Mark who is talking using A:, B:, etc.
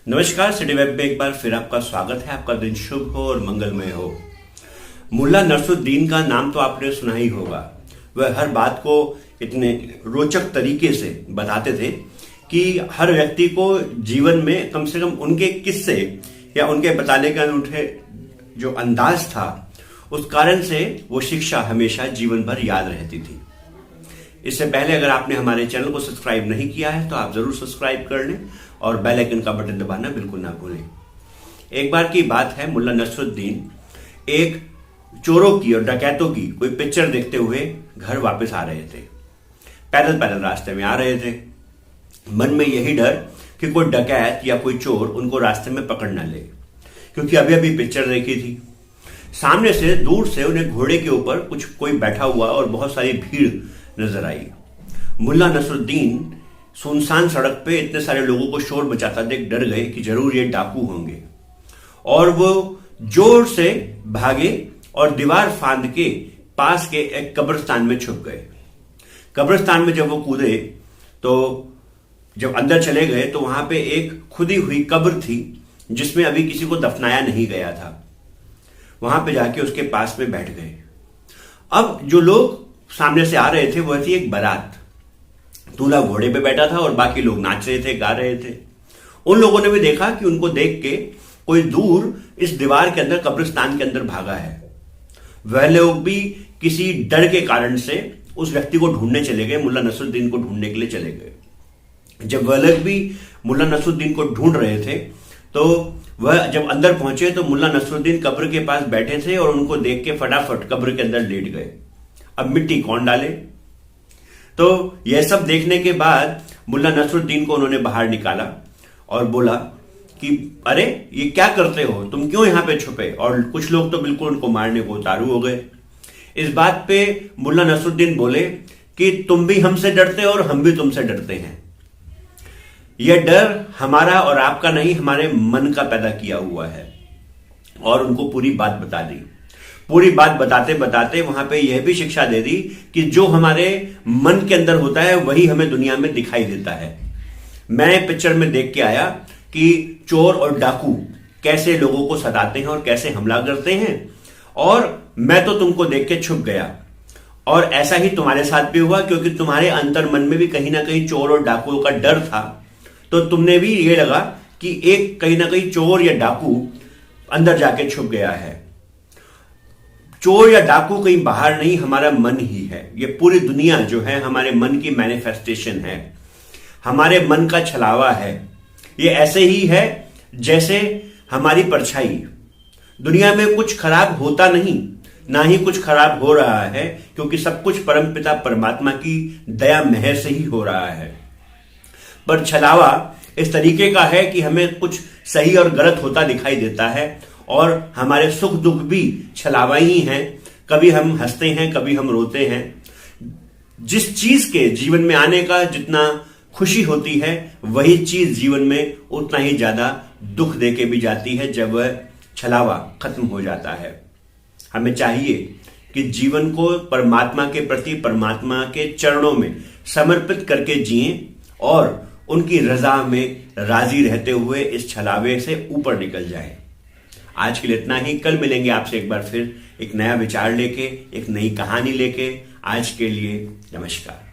A: नमस्कार। City web में एक बार फिर आपका स्वागत है। आपका दिन शुभ हो और मंगलमय हो। मुल्ला नसरुद्दीन का नाम तो आपने सुना ही होगा। वह हर बात को इतने रोचक तरीके से बताते थे कि हर व्यक्ति को जीवन में कम से कम उनके किस्से या उनके बताने के अनूठे जो अंदाज था, उस कारण से वो शिक्षा हमेशा जीवन भर याद रहती थी। इससे पहले अगर आपने हमारे चैनल को सब्सक्राइब नहीं किया है तो आप जरूर सब्सक्राइब कर लें और बेल आइकन का बटन दबाना बिल्कुल ना भूलें। एक बार की बात है, मुल्ला नसरुद्दीन एक चोरों की और डकैतों की कोई पिक्चर देखते हुए घर वापस आ रहे थे। पैदल पैदल रास्ते में आ रहे थे, मन में यही डर कि कोई डकैत या कोई चोर उनको रास्ते में पकड़ ना ले, क्योंकि अभी अभी पिक्चर देखी थी। सामने से दूर से उन्हें घोड़े के ऊपर कोई बैठा हुआ और बहुत सारी भीड़ नजर आई। मुल्ला नसरुद्दीन सुनसान सड़क पे इतने सारे लोगों को शोर मचाता देख डर गए कि जरूर ये डाकू होंगे, और वो जोर से भागे और दीवार फांद के पास के एक कब्रिस्तान में छुप गए। कब्रिस्तान में जब वो कूदे तो जब अंदर चले गए तो वहां पे एक खुदी हुई कब्र थी जिसमें अभी किसी को दफनाया नहीं गया था। वहां पे जाके उसके पास में बैठ गए। अब जो लोग सामने से आ रहे थे वो थी एक बारात। दूल्हा घोड़े पे बैठा था और बाकी लोग नाच रहे थे, गा रहे थे। उन लोगों ने भी देखा कि उनको देख के कोई दूर इस दीवार के अंदर कब्रिस्तान के अंदर भागा है। वह लोग भी किसी डर के कारण से उस व्यक्ति को ढूंढने चले गए, मुल्ला नसरुद्दीन को ढूंढने के लिए चले गए। जब वह लोग भी मुल्ला नसरुद्दीन को ढूंढ रहे थे तो वह जब अंदर पहुंचे तो मुल्ला नसरुद्दीन कब्र के पास बैठे थे और उनको देख के फटाफट कब्र के अंदर लेट गए। अब मिट्टी कौन डाले? तो यह सब देखने के बाद मुल्ला नसरुद्दीन को उन्होंने बाहर निकाला और बोला कि अरे ये क्या करते हो, तुम क्यों यहां पे छुपे? और कुछ लोग तो बिल्कुल उनको मारने को उतारू हो गए। इस बात पे मुल्ला नसरुद्दीन बोले कि तुम भी हमसे डरते हो और हम भी तुमसे डरते हैं। यह डर हमारा और आपका नहीं, हमारे मन का पैदा किया हुआ है। और उनको पूरी बात बता दी। पूरी बात बताते बताते वहां पे यह भी शिक्षा दे दी कि जो हमारे मन के अंदर होता है वही हमें दुनिया में दिखाई देता है। मैं पिक्चर में देख के आया कि चोर और डाकू कैसे लोगों को सताते हैं और कैसे हमला करते हैं, और मैं तो तुमको देख के छुप गया। और ऐसा ही तुम्हारे साथ भी हुआ, क्योंकि तुम्हारे अंतर मन में भी कहीं ना कहीं चोर और डाकुओं का डर था। तो तुमने भी ये लगा कि एक कहीं ना कहीं चोर या डाकू अंदर जाके छुप गया है। चोर या डाकू कहीं बाहर नहीं, हमारा मन ही है। ये पूरी दुनिया जो है हमारे मन की मैनिफेस्टेशन है, हमारे मन का छलावा है। ये ऐसे ही है जैसे हमारी परछाई। दुनिया में कुछ खराब होता नहीं, ना ही कुछ खराब हो रहा है, क्योंकि सब कुछ परमपिता परमात्मा की दया मेहर से ही हो रहा है। पर छलावा इस तरीके का है कि हमें कुछ सही और गलत होता दिखाई देता है, और हमारे सुख दुख भी छलावा ही हैं। कभी हम हंसते हैं, कभी हम रोते हैं। जिस चीज के जीवन में आने का जितना खुशी होती है, वही चीज जीवन में उतना ही ज्यादा दुख देके भी जाती है जब वह छलावा खत्म हो जाता है। हमें चाहिए कि जीवन को परमात्मा के प्रति, परमात्मा के चरणों में समर्पित करके जिएं और उनकी रजा में राजी रहते हुए इस छलावे से ऊपर निकल जाएं। आज के लिए इतना ही। कल मिलेंगे आपसे एक बार फिर एक नया विचार लेके, एक नई कहानी लेके। आज के लिए नमस्कार।